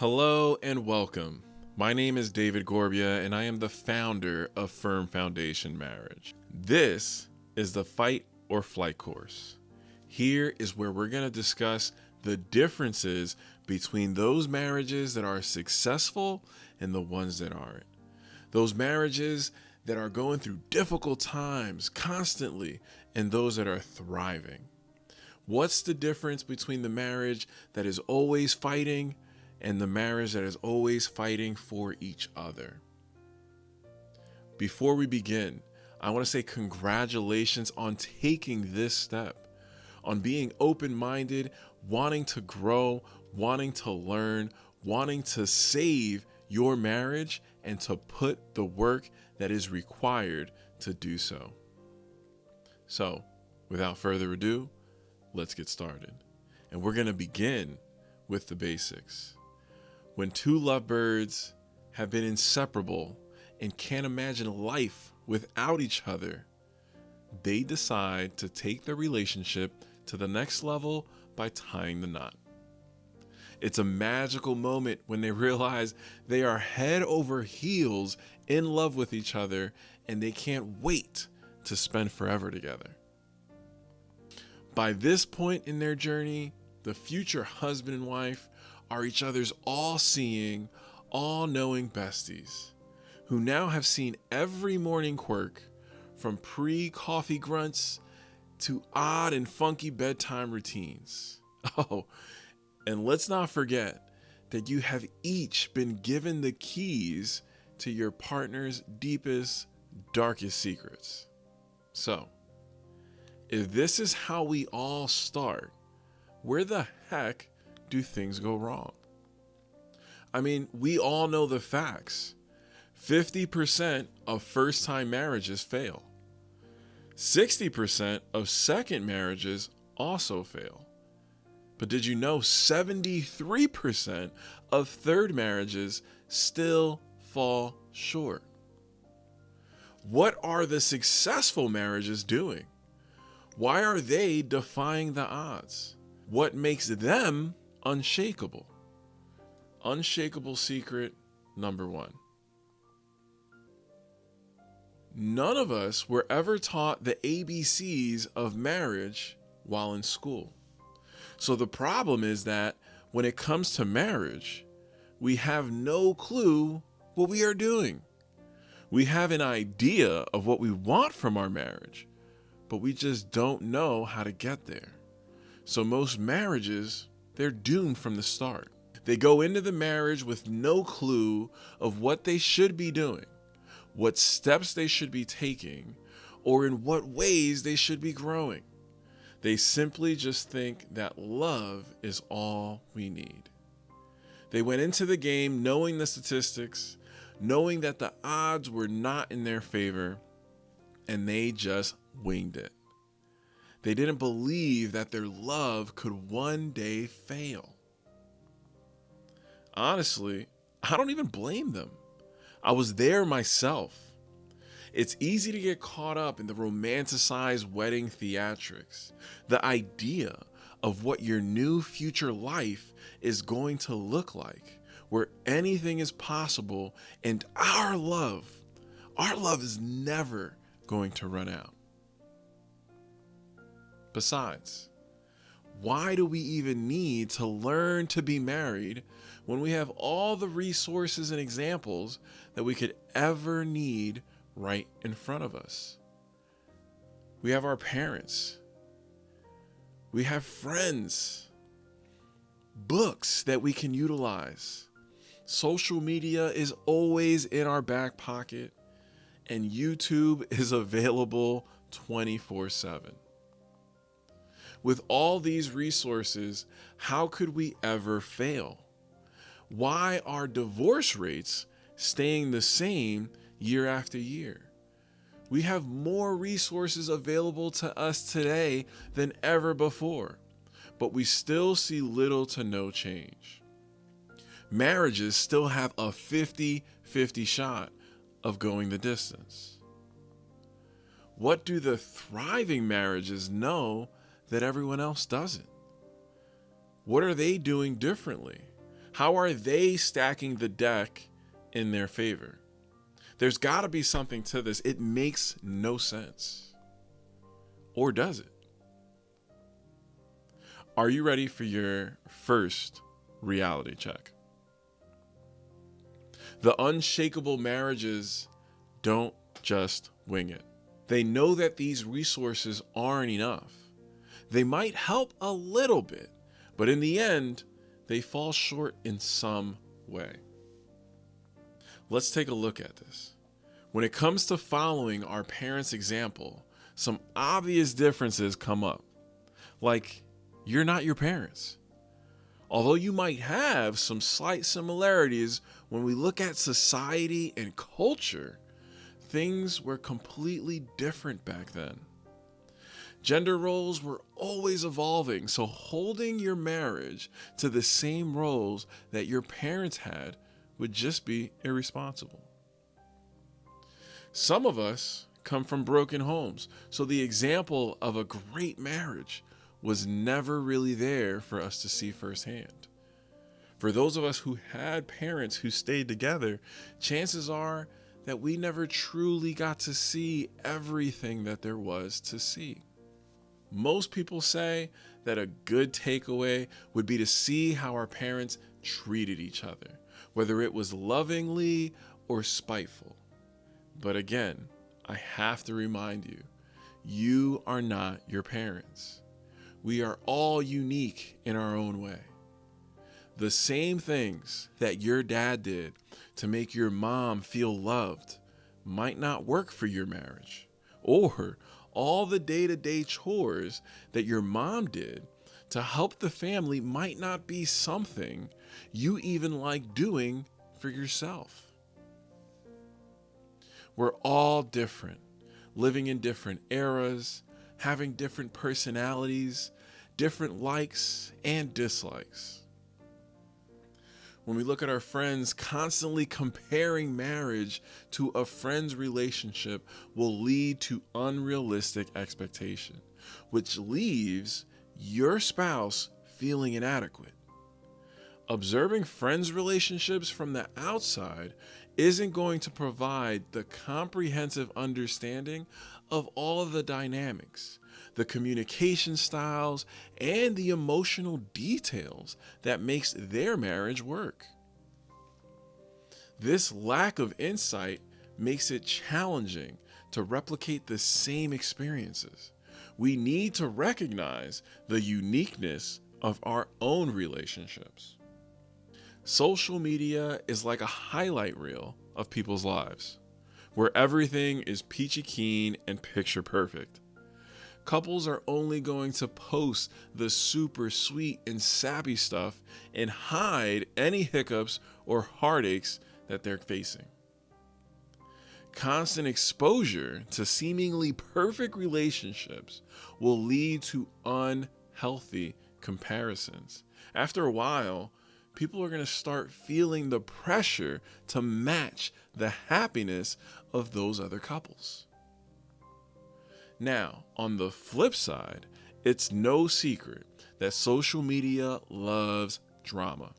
Hello and welcome. My name is David Gorbia and I am the founder of Firm Foundation Marriage. This is the Fight or Flight course. Here is where we're going to discuss the differences between those marriages that are successful and the ones that aren't. Those marriages that are going through difficult times constantly and those that are thriving. What's the difference between the marriage that is always fighting and the marriage that is always fighting for each other? Before we begin, I want to say congratulations on taking this step, on being open-minded, wanting to grow, wanting to learn, wanting to save your marriage and to put the work that is required to do so. So, without further ado, let's get started. And we're going to begin with the basics. When two lovebirds have been inseparable and can't imagine life without each other, they decide to take their relationship to the next level by tying the knot. It's a magical moment when they realize they are head over heels in love with each other and they can't wait to spend forever together. By this point in their journey, the future husband and wife are each other's all-seeing, all-knowing besties who now have seen every morning quirk from pre-coffee grunts to odd and funky bedtime routines. Oh, and let's not forget that you have each been given the keys to your partner's deepest, darkest secrets. So, if this is how we all start, where the heck do things go wrong? I mean, we all know the facts. 50% of first-time marriages fail. 60% of second marriages also fail. But did you know 73% of third marriages still fall short? What are the successful marriages doing? Why are they defying the odds? What makes them unshakable? Unshakable secret number one. None of us were ever taught the ABCs of marriage while in school. So the problem is that when it comes to marriage, we have no clue what we are doing. We have an idea of what we want from our marriage, but we just don't know how to get there. So most marriages, they're doomed from the start. They go into the marriage with no clue of what they should be doing, what steps they should be taking, or in what ways they should be growing. They simply just think that love is all we need. They went into the game knowing the statistics, knowing that the odds were not in their favor, and they just winged it. They didn't believe that their love could one day fail. Honestly, I don't even blame them. I was there myself. It's easy to get caught up in the romanticized wedding theatrics, the idea of what your new future life is going to look like, where anything is possible and our love is never going to run out. Besides, why do we even need to learn to be married when we have all the resources and examples that we could ever need right in front of us? We have our parents. We have friends. Books that we can utilize. Social media is always in our back pocket, and YouTube is available 24/7. With all these resources, how could we ever fail? Why are divorce rates staying the same year after year? We have more resources available to us today than ever before, but we still see little to no change. Marriages still have a 50-50 shot of going the distance. What do the thriving marriages know that everyone else doesn't? What are they doing differently? How are they stacking the deck in their favor? There's got to be something to this. It makes no sense. Or does it? Are you ready for your first reality check? The unshakable marriages don't just wing it. They know that these resources aren't enough. They might help a little bit, but in the end, they fall short in some way. Let's take a look at this. When it comes to following our parents' example, some obvious differences come up. Like, you're not your parents. Although you might have some slight similarities, when we look at society and culture, things were completely different back then. Gender roles were always evolving, so holding your marriage to the same roles that your parents had would just be irresponsible. Some of us come from broken homes, so the example of a great marriage was never really there for us to see firsthand. For those of us who had parents who stayed together, chances are that we never truly got to see everything that there was to see. Most people say that a good takeaway would be to see how our parents treated each other, whether it was lovingly or spiteful. But again, I have to remind you, you are not your parents. We are all unique in our own way. The same things that your dad did to make your mom feel loved might not work for your marriage, or all the day-to-day chores that your mom did to help the family might not be something you even like doing for yourself. We're all different, living in different eras, having different personalities, different likes and dislikes. When we look at our friends, constantly comparing marriage to a friend's relationship will lead to unrealistic expectation, which leaves your spouse feeling inadequate. Observing friends' relationships from the outside isn't going to provide the comprehensive understanding of all of the dynamics, the communication styles, and the emotional details that makes their marriage work. This lack of insight makes it challenging to replicate the same experiences. We need to recognize the uniqueness of our own relationships. Social media is like a highlight reel of people's lives, where everything is peachy keen and picture perfect. Couples are only going to post the super sweet and sappy stuff and hide any hiccups or heartaches that they're facing. Constant exposure to seemingly perfect relationships will lead to unhealthy comparisons. After a while, people are going to start feeling the pressure to match the happiness of those other couples. Now, on the flip side, it's no secret that social media loves drama.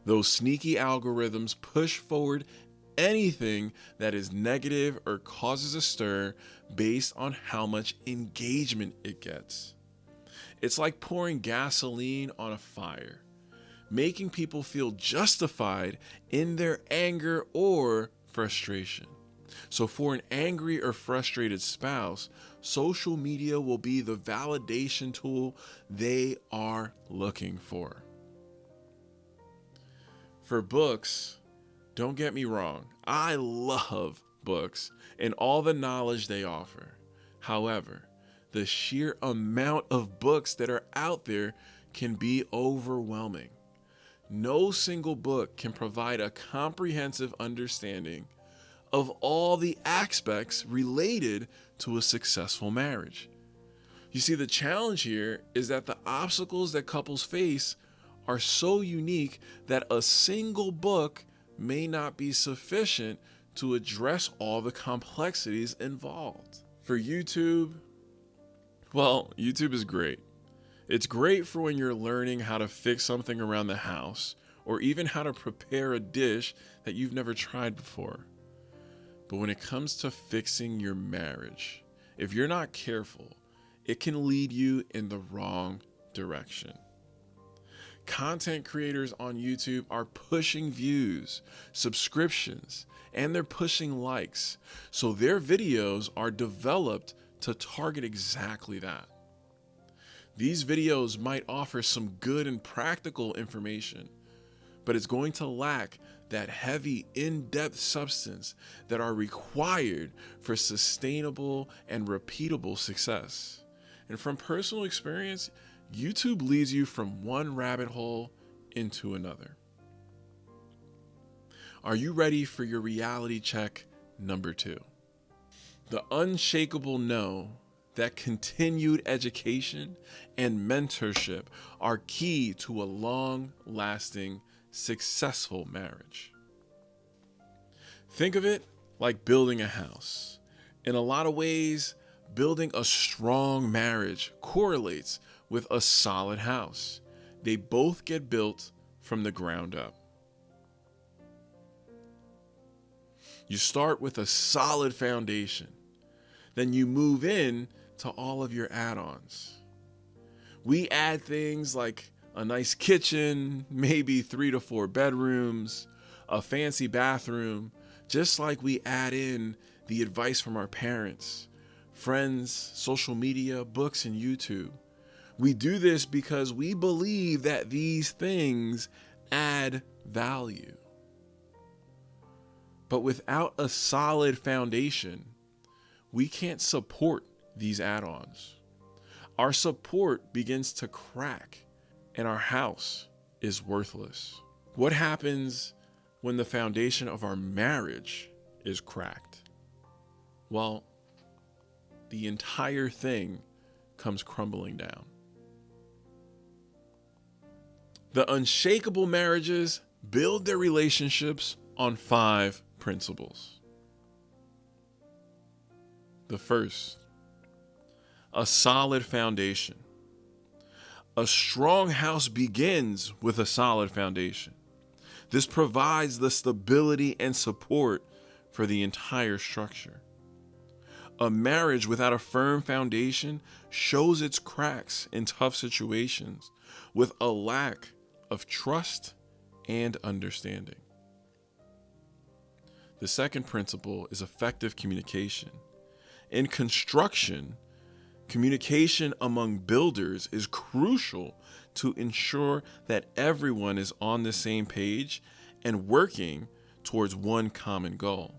Those sneaky algorithms push forward anything that is negative or causes a stir based on how much engagement it gets. It's like pouring gasoline on a fire, making people feel justified in their anger or frustration. So for an angry or frustrated spouse, social media will be the validation tool they are looking for. For books, don't get me wrong, I love books and all the knowledge they offer. However, the sheer amount of books that are out there can be overwhelming. No single book can provide a comprehensive understanding of all the aspects related to a successful marriage. You see, the challenge here is that the obstacles that couples face are so unique that a single book may not be sufficient to address all the complexities involved. For YouTube, well, YouTube is great. It's great for when you're learning how to fix something around the house or even how to prepare a dish that you've never tried before. But when it comes to fixing your marriage, if you're not careful, it can lead you in the wrong direction. Content creators on YouTube are pushing views, subscriptions, and they're pushing likes. So their videos are developed to target exactly that. These videos might offer some good and practical information, but it's going to lack that heavy, in-depth substance that are required for sustainable and repeatable success. And from personal experience, YouTube leads you from one rabbit hole into another. Are you ready for your reality check number 2? The unshakable know that continued education and mentorship are key to a long-lasting, successful marriage. Think of it like building a house. In a lot of ways, building a strong marriage correlates with a solid house. They both get built from the ground up. You start with a solid foundation. Then you move in to all of your add-ons. We add things like a nice kitchen, maybe 3 to 4 bedrooms, a fancy bathroom, just like we add in the advice from our parents, friends, social media, books, and YouTube. We do this because we believe that these things add value. But without a solid foundation, we can't support these add-ons. Our support begins to crack and our house is worthless. What happens when the foundation of our marriage is cracked? Well, the entire thing comes crumbling down. The unshakable marriages build their relationships on 5 principles. The first, a solid foundation. A strong house begins with a solid foundation. This provides the stability and support for the entire structure. A marriage without a firm foundation shows its cracks in tough situations with a lack of trust and understanding. The second principle is effective communication. In construction, communication among builders is crucial to ensure that everyone is on the same page and working towards one common goal.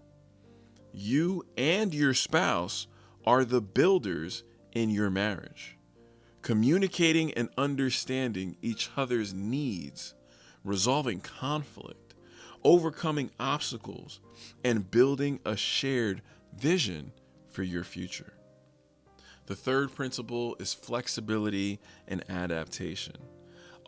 You and your spouse are the builders in your marriage. Communicating and understanding each other's needs, resolving conflict, overcoming obstacles, and building a shared vision for your future. The third principle is flexibility and adaptation.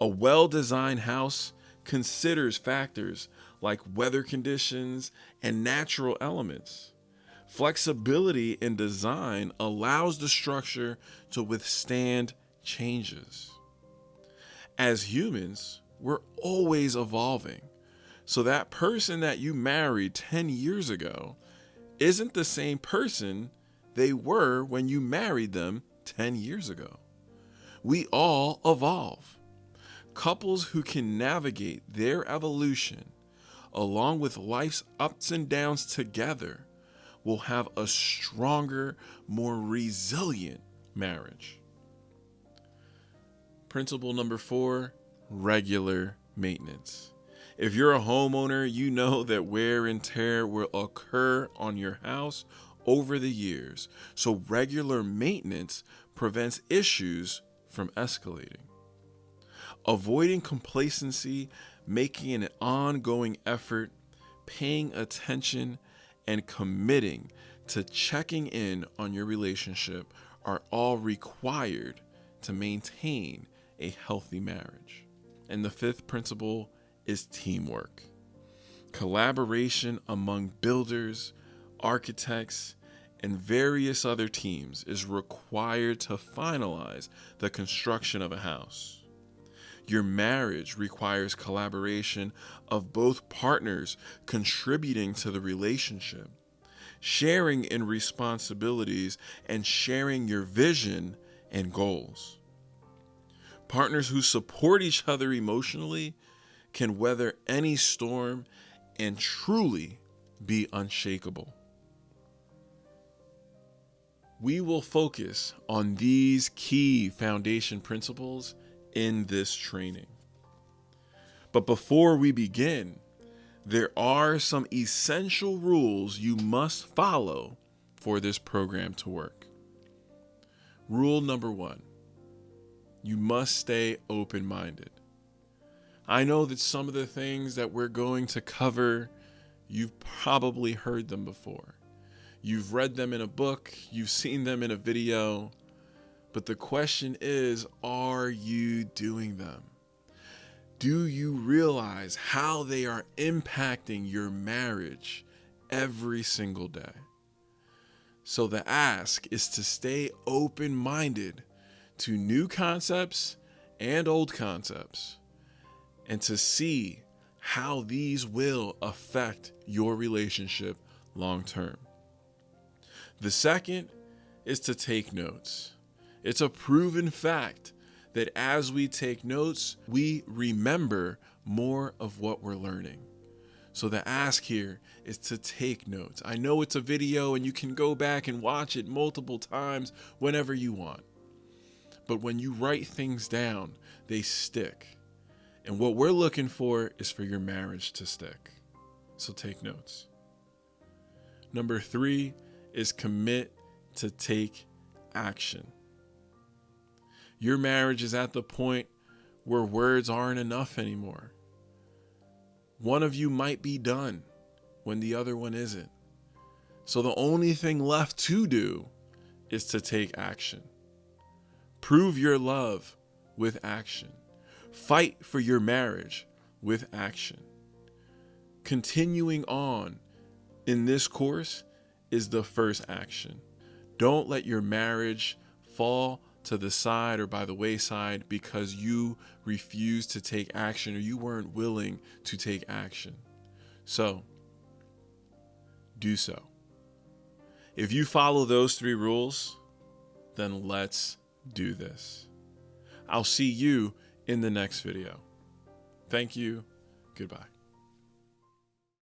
A well-designed house considers factors like weather conditions and natural elements. Flexibility in design allows the structure to withstand changes. As humans, we're always evolving. So that person that you married 10 years ago isn't the same person they were when you married them 10 years ago. We all evolve. Couples who can navigate their evolution along with life's ups and downs together will have a stronger, more resilient marriage. Principle number 4, regular maintenance. If you're a homeowner, you know that wear and tear will occur on your house over the years, so regular maintenance prevents issues from escalating. Avoiding complacency, making an ongoing effort, paying attention, and committing to checking in on your relationship are all required to maintain a healthy marriage. And the 5th principle is teamwork. Collaboration among builders, architects, and various other teams is required to finalize the construction of a house. Your marriage requires collaboration of both partners contributing to the relationship, sharing in responsibilities, and sharing your vision and goals. Partners who support each other emotionally can weather any storm and truly be unshakable. We will focus on these key foundation principles in this training. But before we begin, there are some essential rules you must follow for this program to work. Rule number 1, you must stay open-minded. I know that some of the things that we're going to cover, you've probably heard them before. You've read them in a book, you've seen them in a video, but the question is, are you doing them? Do you realize how they are impacting your marriage every single day? So the ask is to stay open-minded to new concepts and old concepts, and to see how these will affect your relationship long term. The second is to take notes. It's a proven fact that as we take notes, we remember more of what we're learning. So the ask here is to take notes. I know it's a video and you can go back and watch it multiple times whenever you want. But when you write things down, they stick. And what we're looking for is for your marriage to stick. So take notes. Number 3 is commit to take action. Your marriage is at the point where words aren't enough anymore. One of you might be done when the other one isn't. So the only thing left to do is to take action. Prove your love with action. Fight for your marriage with action. Continuing on in this course is the first action. Don't let your marriage fall to the side or by the wayside because you refused to take action or you weren't willing to take action. So, do so. If you follow those 3 rules, then let's do this. I'll see you in the next video. Thank you. Goodbye.